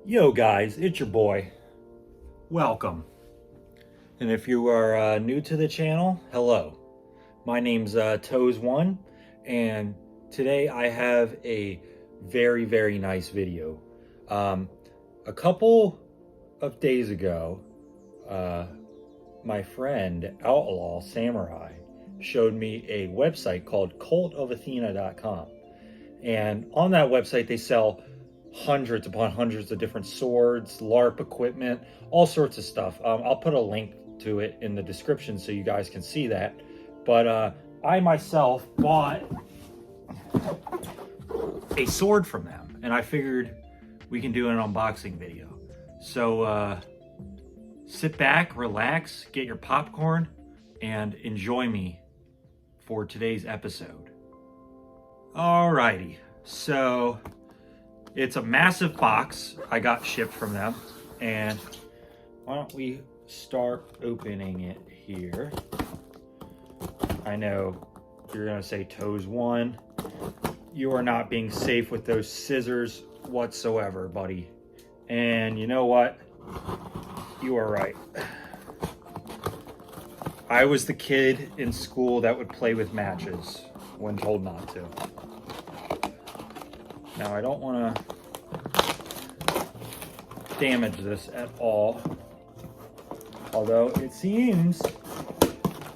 Yo guys, it's your boy. Welcome. And if you are new to the channel, hello. My name's Toes1, and today I have a very nice video. A couple of days ago, my friend Outlaw Samurai showed me a website called cultofathena.com. And on that website, they sell hundreds upon hundreds of different swords, LARP equipment, all sorts of stuff. I'll put a link to it in the description so you guys can see that. But I myself bought a sword from them, and I figured we can do an unboxing video. So sit back, relax, get your popcorn, and enjoy me for today's episode. Alrighty, so it's a massive box I got shipped from them, and why don't we start opening it here. I know you're gonna say Toes1, you are not being safe with those scissors whatsoever, buddy. And you know what? You are right. I was the kid in school that would play with matches when told not to. Now, I don't want to damage this at all, although it seems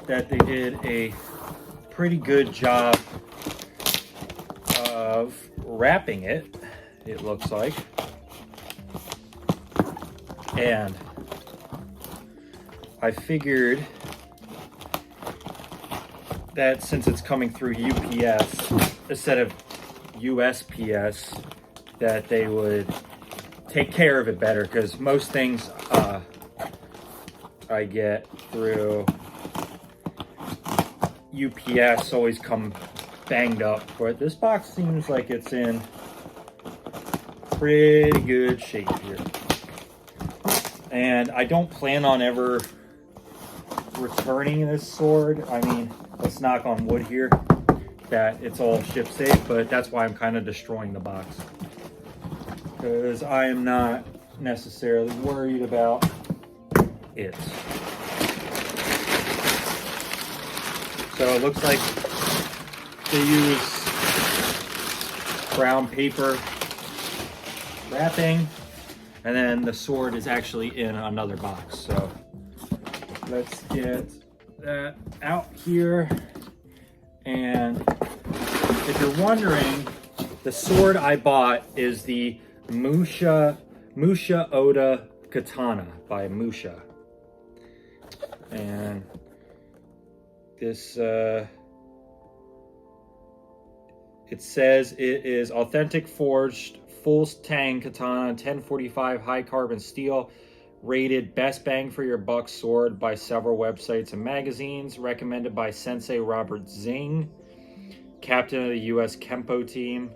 that they did a pretty good job of wrapping it, it looks like. And I figured that since it's coming through UPS instead of USPS, that they would take care of it better, because most things I get through UPS always come banged up, but this box seems like it's in pretty good shape here. And I don't plan on ever returning this sword. I mean, let's knock on wood here that it's all ship safe, but that's why I'm kind of destroying the box, because I am not necessarily worried about it. So it looks like they use brown paper wrapping, and then the sword is actually in another box. So let's get that out here. And if you're wondering, the sword I bought is the Musha Oda Katana by Musha. And this, it says it is authentic forged full tang katana, 1045 high carbon steel, rated best bang for your buck sword by several websites and magazines, recommended by Sensei Robert Zing, captain of the US Kempo team,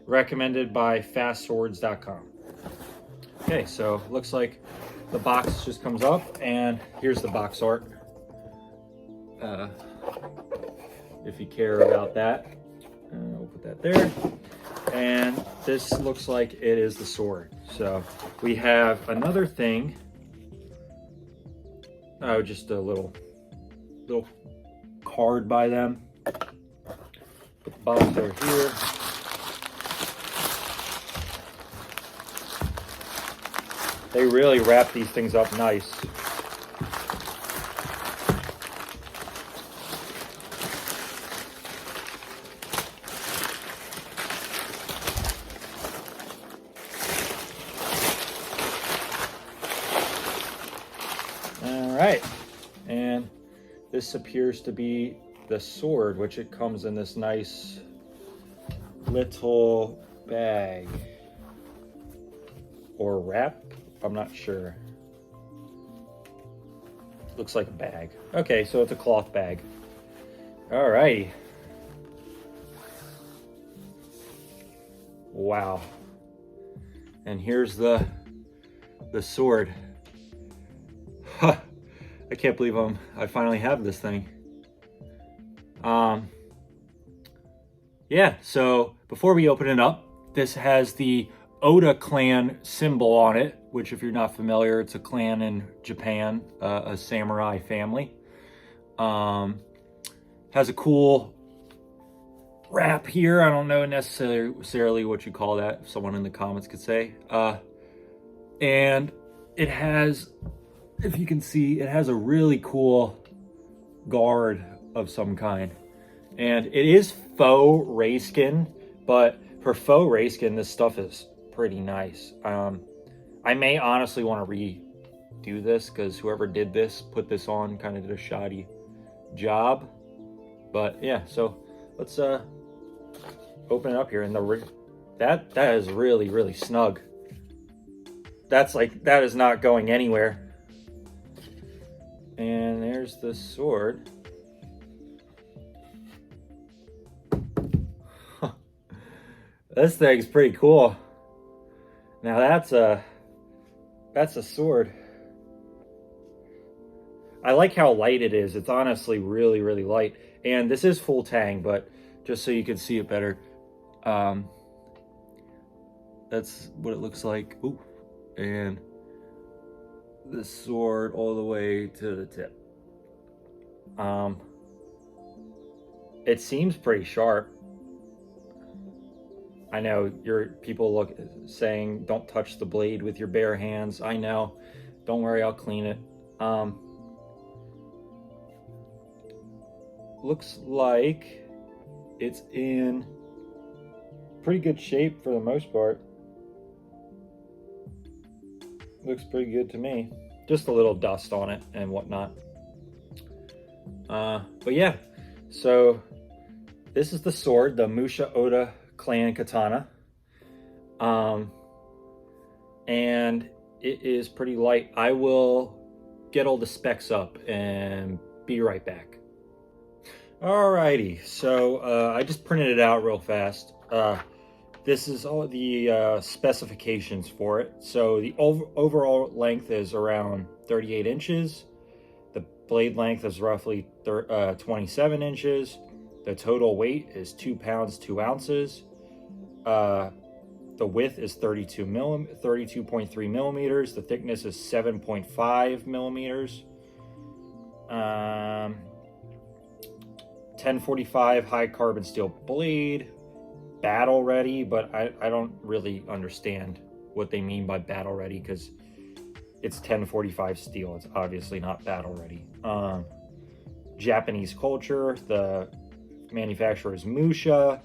recommended by fastswords.com. Okay, so looks like the box just comes up, and here's the box art. If you care about that, we'll put that there. And this looks like it is the sword. So we have another thing. Oh, just a little card by them. Put the box over here. They really wrap these things up nice. All right, and this appears to be the sword, which it comes in this nice little bag or wrap. I'm not sure. Looks like a bag. Okay, so it's a cloth bag. All right. Wow. And here's the sword. Huh. I can't believe I finally have this thing. Yeah, so before we open it up, this has the Oda clan symbol on it, which if you're not familiar, it's a clan in Japan, a samurai family. Has a cool wrap here. I don't know necessarily what you call that. If someone in the comments could say. And it has, if you can see, it has a really cool guard of some kind. And it is faux ray skin, but for faux ray skin, this stuff is pretty nice. I may honestly want to redo this because whoever did this, put this on, kind of did a shoddy job. But yeah, so let's open it up here. And that is really, really snug. That's like, that is not going anywhere. And there's the sword. This thing's pretty cool. Now that's a sword. I like how light it is. It's honestly really, really light. And this is full tang, but just so you can see it better, that's what it looks like. Ooh. And the sword all the way to the tip. It seems pretty sharp. I know people saying don't touch the blade with your bare hands. I know. Don't worry, I'll clean it. Looks like it's in pretty good shape for the most part. Looks pretty good to me. Just a little dust on it and whatnot. But yeah, so this is the sword, the Musha Oda clan katana. And it is pretty light. I will get all the specs up and be right back. Alrighty, so I just printed it out real fast. This is all the specifications for it. So the overall length is around 38 inches. The blade length is roughly 27 inches. The total weight is 2 pounds, 2 ounces. The width is 32.3 millimeters. The thickness is 7.5 millimeters. 1045 high carbon steel blade. Battle ready, but I don't really understand what they mean by battle ready because it's 1045 steel. It's obviously not battle ready. Japanese culture. The manufacturer is Musha.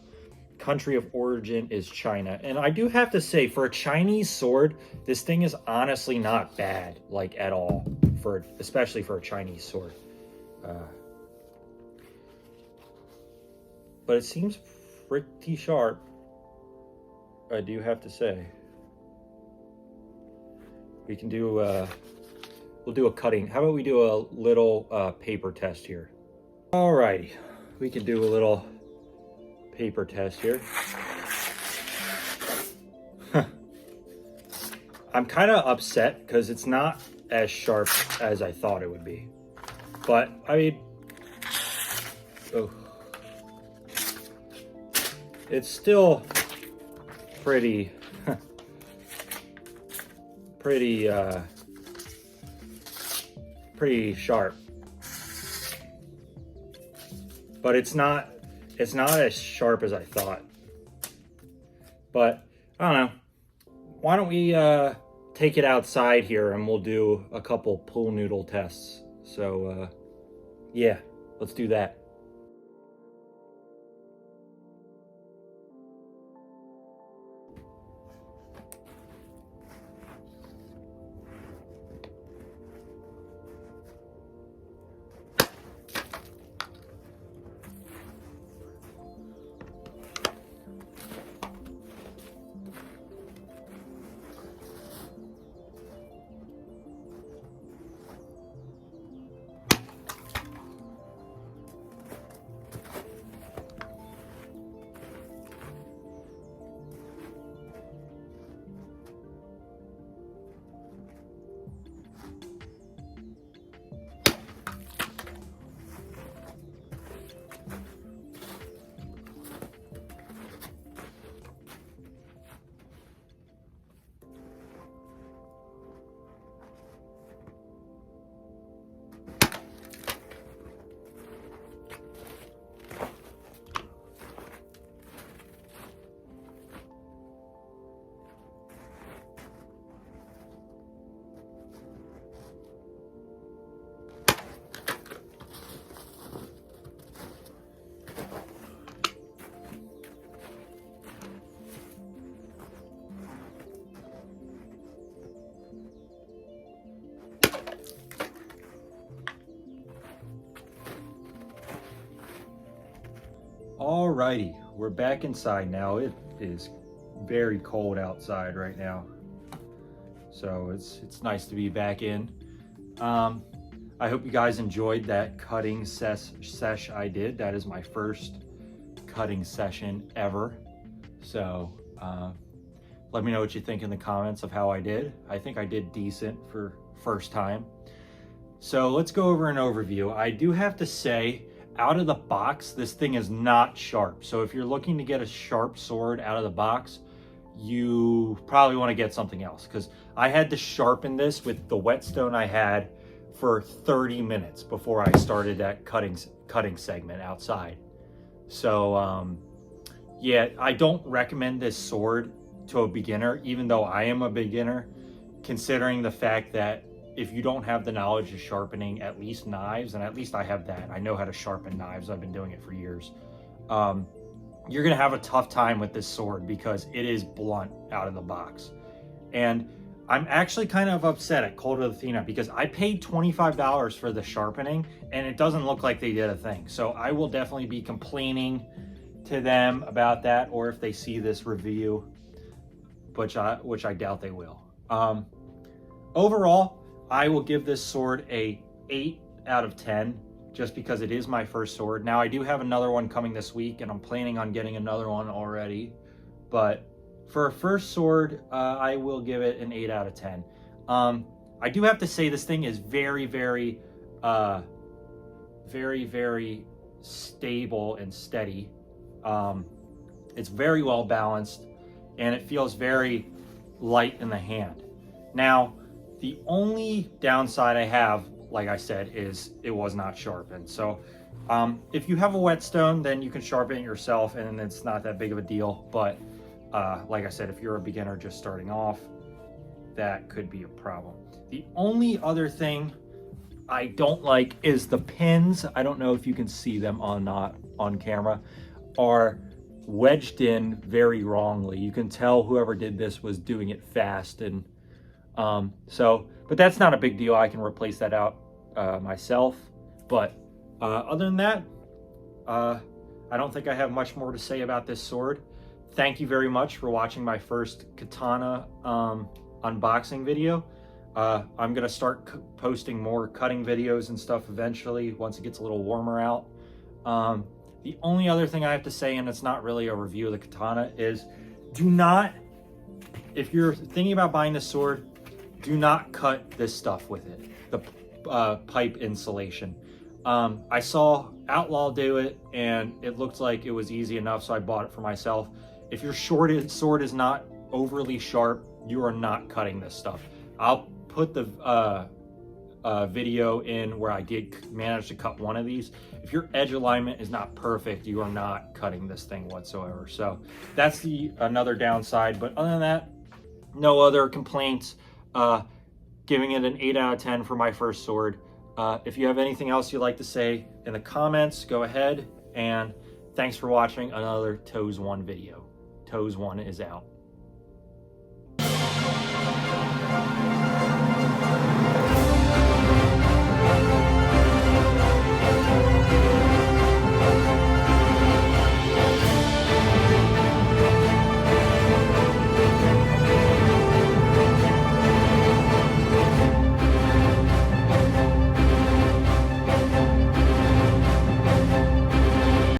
Country of origin is China. And I do have to say, for a Chinese sword, this thing is honestly not bad, like at all, especially for a Chinese sword. But it seems pretty sharp, I do have to say. We can do, we'll do a cutting. How about we do a little paper test here? Alrighty, we can do a little paper test here. I'm kind of upset because it's not as sharp as I thought it would be. But, I mean, it's still pretty, pretty sharp. But it's not as sharp as I thought. But I don't know. Why don't we take it outside here and we'll do a couple pool noodle tests. So yeah, let's do that. Alrighty, we're back inside now. It is very cold outside right now, so it's nice to be back in. I hope you guys enjoyed that cutting sesh I did. That is my first cutting session ever. So let me know what you think in the comments of how I did. I think I did decent for first time. So let's go over an overview. I do have to say, out of the box, this thing is not sharp. So if you're looking to get a sharp sword out of the box, you probably want to get something else, because I had to sharpen this with the whetstone I had for 30 minutes before I started that cutting segment outside. So yeah, I don't recommend this sword to a beginner, even though I am a beginner, considering the fact that if you don't have the knowledge of sharpening at least knives, and at least I have that, I know how to sharpen knives, I've been doing it for years, you're gonna have a tough time with this sword because it is blunt out of the box. And I'm actually kind of upset at Cult of Athena because I paid $25 for the sharpening and it doesn't look like they did a thing. So I will definitely be complaining to them about that, or if they see this review, which I doubt they will. Overall, I will give this sword a 8 out of 10, just because it is my first sword. Now, I do have another one coming this week, and I'm planning on getting another one already. But for a first sword, I will give it an 8 out of 10. I do have to say this thing is very, very stable and steady. It's very well balanced, and it feels very light in the hand. Now, the only downside I have, like I said, is it was not sharpened. So if you have a whetstone, then you can sharpen it yourself and it's not that big of a deal. But like I said, if you're a beginner just starting off, that could be a problem. The only other thing I don't like is the pins. I don't know if you can see them on camera, are wedged in very wrongly. You can tell whoever did this was doing it fast, and but that's not a big deal. I can replace that out myself. But other than that, I don't think I have much more to say about this sword. Thank you very much for watching my first Katana unboxing video. I'm gonna start posting more cutting videos and stuff eventually once it gets a little warmer out. The only other thing I have to say, and it's not really a review of the Katana, is do not, if you're thinking about buying this sword, do not cut this stuff with it, the pipe insulation. I saw Outlaw do it and it looked like it was easy enough, so I bought it for myself. If your sword is not overly sharp, you are not cutting this stuff. I'll put the video in where I did manage to cut one of these. If your edge alignment is not perfect, you are not cutting this thing whatsoever. So that's another downside, but other than that, no other complaints. Giving it an 8 out of 10 for my first sword. If you have anything else you'd like to say in the comments, go ahead, and thanks for watching another Toes 1 video. Toes 1 is out.